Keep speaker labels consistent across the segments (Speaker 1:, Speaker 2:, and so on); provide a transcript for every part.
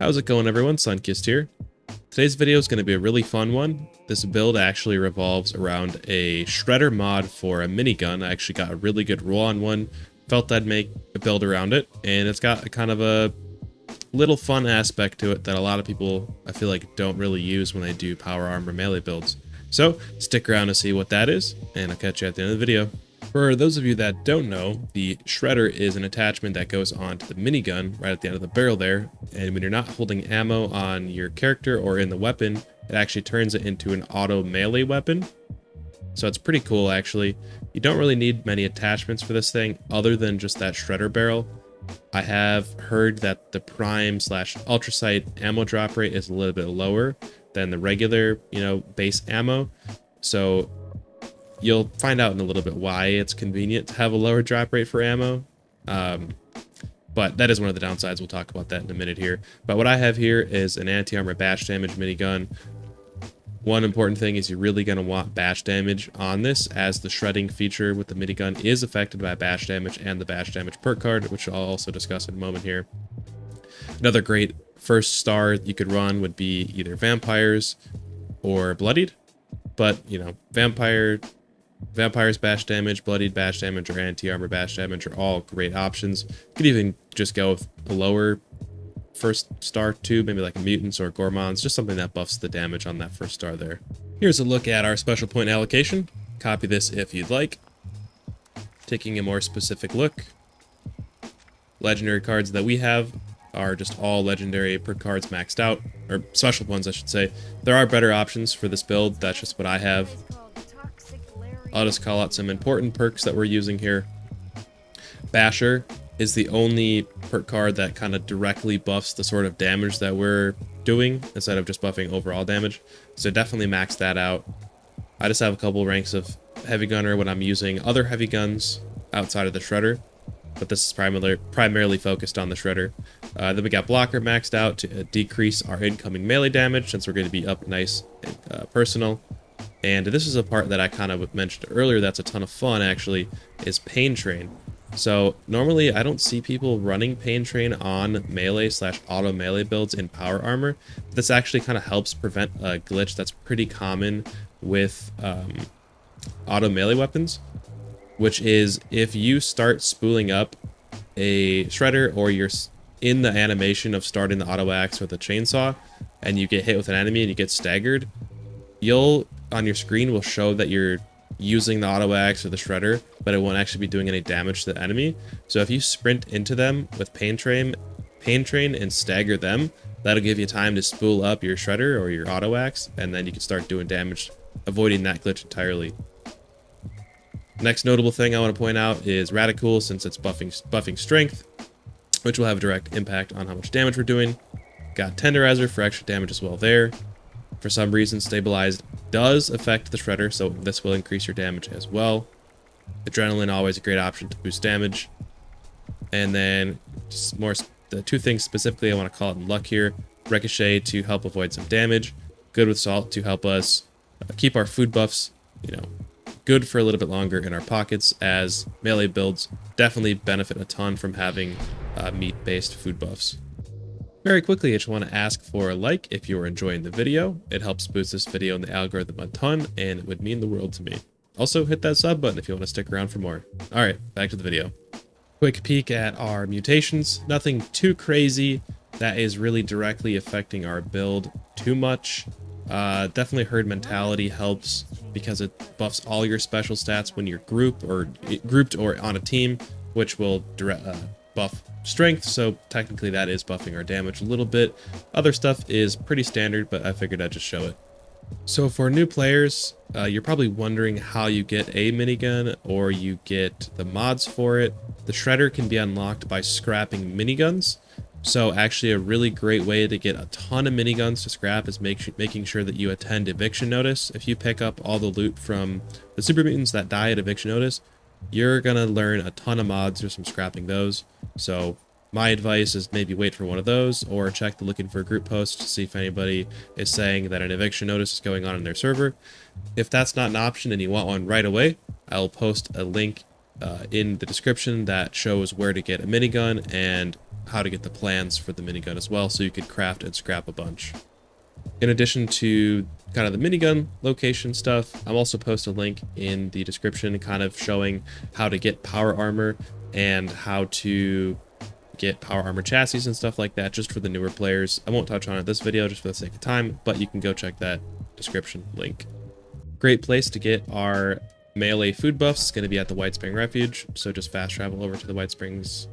Speaker 1: How's it going, everyone? Sunkissed here. Today's video is going to be a really fun one. This build actually revolves around a shredder mod for a minigun. I actually got a really good roll on one, felt I'd make a build around it, and it's got a kind of a little fun aspect to it that a lot of people, I feel like, don't really use when they do power armor melee builds. So stick around to see what that is, and I'll catch you at the end of the video. For those of you that don't know, the shredder is an attachment that goes onto the minigun right at the end of the barrel there, and when you're not holding ammo on your character or in the weapon, it actually turns it into an auto melee weapon. So it's pretty cool, actually. You don't really need many attachments for this thing other than just that shredder barrel. I have heard that the prime slash ultrasight ammo drop rate is a little bit lower than the regular, base ammo. So you'll find out in a little bit why it's convenient to have a lower drop rate for ammo. But that is one of the downsides. We'll talk about that in a minute here. But what I have here is an anti-armor bash damage minigun. One important thing is you're really going to want bash damage on this, as the shredding feature with the minigun is affected by bash damage and the bash damage perk card, which I'll also discuss in a moment here. Another great first star you could run would be either vampires or bloodied. But, Vampire's bash damage, bloodied bash damage, or anti-armor bash damage are all great options. You could even just go with a lower first star too, maybe like mutants or gourmands, just something that buffs the damage on that first star there. Here's a look at our special point allocation. Copy this if you'd like. Taking a more specific look, legendary cards that we have are just all legendary per cards maxed out, or special ones I should say. There are better options for this build, that's just what I have. I'll just call out some important perks that we're using here. Basher is the only perk card that kind of directly buffs the sort of damage that we're doing instead of just buffing overall damage. So definitely max that out. I just have a couple ranks of heavy gunner when I'm using other heavy guns outside of the shredder, but this is primarily focused on the shredder. Then we got blocker maxed out to decrease our incoming melee damage, since we're going to be up nice and personal. And this is a part that I kind of mentioned earlier that's a ton of fun, actually, is Pain Train. So normally I don't see people running Pain Train on melee slash auto melee builds in power armor. This actually kind of helps prevent a glitch that's pretty common with auto melee weapons, which is if you start spooling up a shredder, or you're in the animation of starting the auto axe with a chainsaw and you get hit with an enemy and you get staggered, on your screen will show that you're using the auto axe or the shredder, but it won't actually be doing any damage to the enemy. So if you sprint into them with Pain Train and stagger them, that'll give you time to spool up your shredder or your auto axe, and then you can start doing damage, avoiding that glitch entirely. Next notable thing I want to point out is Radical, since it's buffing strength, which will have a direct impact on how much damage we're doing. Got Tenderizer for extra damage as well there. For some reason, Stabilized does affect the shredder, so this will increase your damage as well. Adrenaline, always a great option to boost damage. And then just the two things specifically I want to call it in luck here. Ricochet to help avoid some damage. Good with Salt to help us keep our food buffs, good for a little bit longer in our pockets, as melee builds definitely benefit a ton from having meat-based food buffs. Very quickly, I just want to ask for a like if you are enjoying the video. It helps boost this video in the algorithm a ton, and it would mean the world to me. Also, hit that sub button if you want to stick around for more. Alright, back to the video. Quick peek at our mutations. Nothing too crazy that is really directly affecting our build too much. Definitely Herd Mentality helps because it buffs all your special stats when you're grouped or on a team, which will buff strength, so technically that is buffing our damage a little bit. Other stuff is pretty standard, but I figured I'd just show it. So for new players, you're probably wondering how you get a minigun or you get the mods for it. The shredder can be unlocked by scrapping miniguns. So actually a really great way to get a ton of miniguns to scrap is making sure that you attend eviction notice. If you pick up all the loot from the super mutants that die at eviction notice, you're gonna learn a ton of mods just from scrapping those. So my advice is maybe wait for one of those, or check the looking for a group post to see if anybody is saying that an eviction notice is going on in their server. If that's not an option and you want one right away, I'll post a link in the description that shows where to get a minigun and how to get the plans for the minigun as well, so you could craft and scrap a bunch. In addition to kind of the minigun location stuff, I'll also post a link in the description kind of showing how to get power armor and how to get power armor chassis and stuff like that, just for the newer players. I won't touch on it this video just for the sake of time, but you can go check that description link. Great place to get our melee food buffs is going to be at the White Spring Refuge, so just fast travel over to the White Springs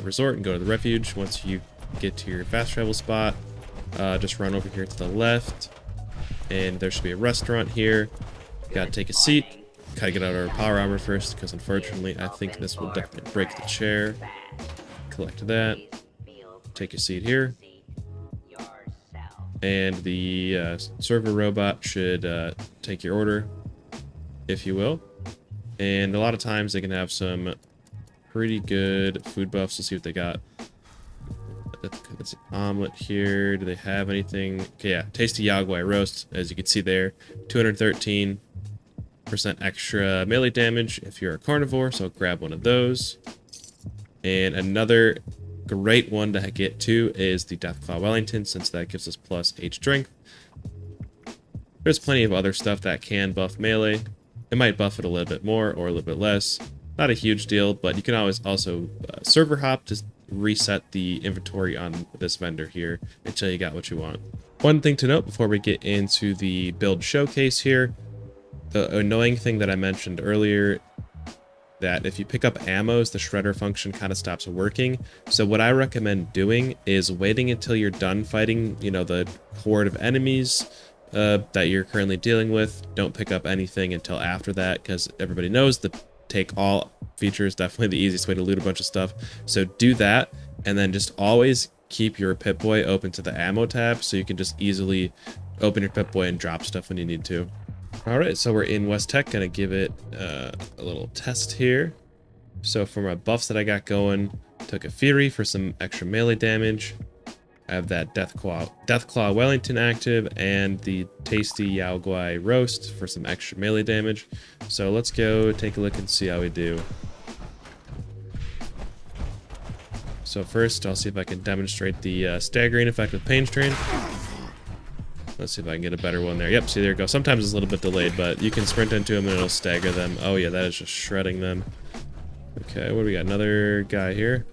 Speaker 1: resort and go to the refuge. Once you get to your fast travel spot, just run over here to the left, and there should be a restaurant here. Gotta take a seat. Gotta get out our power armor first, because unfortunately I think this will definitely break the chair. Collect that. Take a seat here. And the server robot should take your order, if you will. And a lot of times they can have some pretty good food buffs. Let's see what they got. It's an omelet here. Do they have anything? Okay, yeah, tasty Yaguai roast, as you can see there. 213% extra melee damage if you're a carnivore, so grab one of those. And another great one to get to is the Deathclaw Wellington, since that gives us plus 8 strength. There's plenty of other stuff that can buff melee. It might buff it a little bit more or a little bit less. Not a huge deal, but you can always also server hop to reset the inventory on this vendor here until you got what you want. One thing to note before we get into the build showcase here, the annoying thing that I mentioned earlier, that if you pick up ammos, the shredder function kind of stops working. So what I recommend doing is waiting until you're done fighting, you know, the horde of enemies that you're currently dealing with. Don't pick up anything until after that, because everybody knows the take all feature is definitely the easiest way to loot a bunch of stuff. So do that, and then just always keep your Pip-Boy open to the ammo tab, so you can just easily open your Pip-Boy and drop stuff when you need to. Alright, so we're in West Tech, gonna give it a little test here. So for my buffs that I got going, took a Fury for some extra melee damage. I have that Deathclaw Wellington active and the tasty Yaguai roast for some extra melee damage. So let's go take a look and see how we do. So first, I'll see if I can demonstrate the staggering effect with Pain Strain. Let's see if I can get a better one there. Yep, see, there you go. Sometimes it's a little bit delayed, but you can sprint into them and it'll stagger them. Oh yeah, that is just shredding them. Okay, what do we got? Another guy here.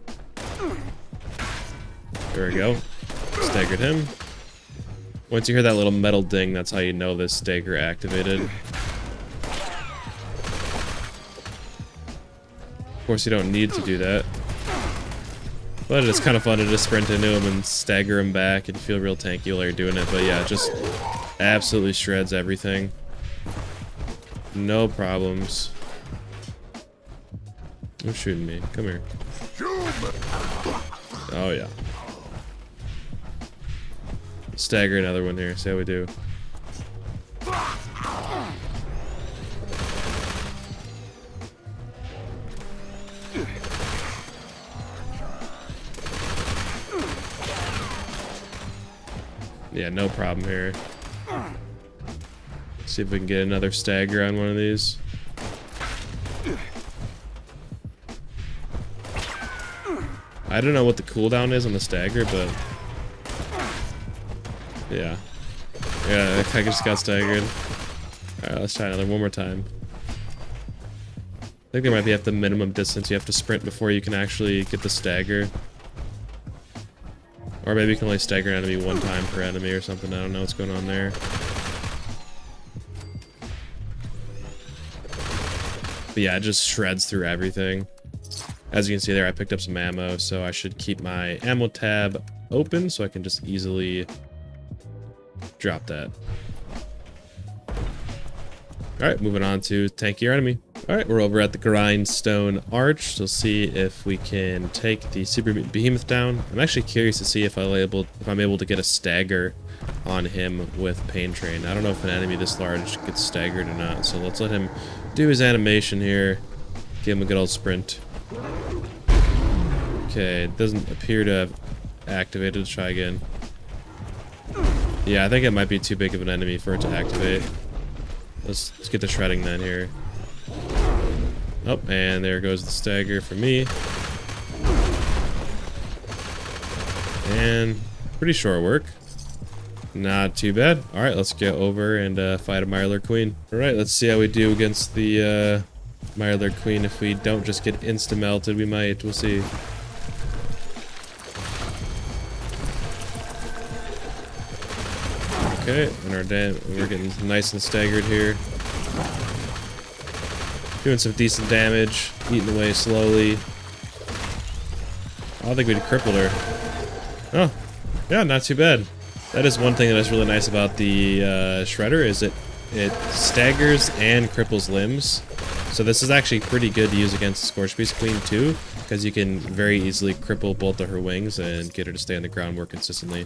Speaker 1: There we go. Staggered him. Once you hear that little metal ding, that's how you know this stagger activated. Of course, you don't need to do that, but it's kind of fun to just sprint into him and stagger him back and feel real tanky while you're doing it. But yeah, it just absolutely shreds everything. No problems. Who's shooting me? Come here. Oh yeah. Stagger another one here. See how we do. Yeah, no problem here. See if we can get another stagger on one of these. I don't know what the cooldown is on the stagger, but yeah. Yeah, I just got staggered. Alright, let's try another one more time. I think there might be at the minimum distance you have to sprint before you can actually get the stagger. Or maybe you can only stagger an enemy one time per enemy or something. I don't know what's going on there. But yeah, it just shreds through everything. As you can see there, I picked up some ammo, so I should keep my ammo tab open so I can just easily drop that. Alright, moving on to tankier enemy. Alright, we're over at the Grindstone Arch, so see if we can take the Super Behemoth down. I'm actually curious to see if I'm able to get a stagger on him with Pain Train. I don't know if an enemy this large gets staggered or not, so let's let him do his animation here. Give him a good old sprint. Okay, it doesn't appear to have activated. Let's try again. Yeah, I think it might be too big of an enemy for it to activate. Let's get the shredding then here. Oh, and there goes the stagger for me. And pretty short work. Not too bad. All right, let's get over and fight a Mirelurk Queen. All right, let's see how we do against the Mirelurk Queen. If we don't just get insta-melted, we might. We'll see. Okay, and we're getting nice and staggered here. Doing some decent damage, eating away slowly. I don't think we'd crippled her. Oh, yeah, not too bad. That is one thing that is really nice about the Shredder, is it staggers and cripples limbs. So this is actually pretty good to use against Scorch Beast Queen too, because you can very easily cripple both of her wings and get her to stay on the ground more consistently.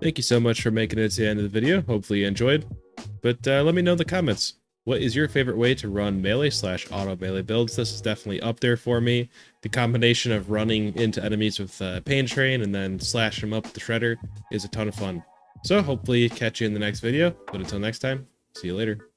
Speaker 1: Thank you so much for making it to the end of the video. Hopefully you enjoyed. But let me know in the comments. What is your favorite way to run melee/auto melee builds? This is definitely up there for me. The combination of running into enemies with Pain Train and then slash them up with the Shredder is a ton of fun. So hopefully catch you in the next video. But until next time, see you later.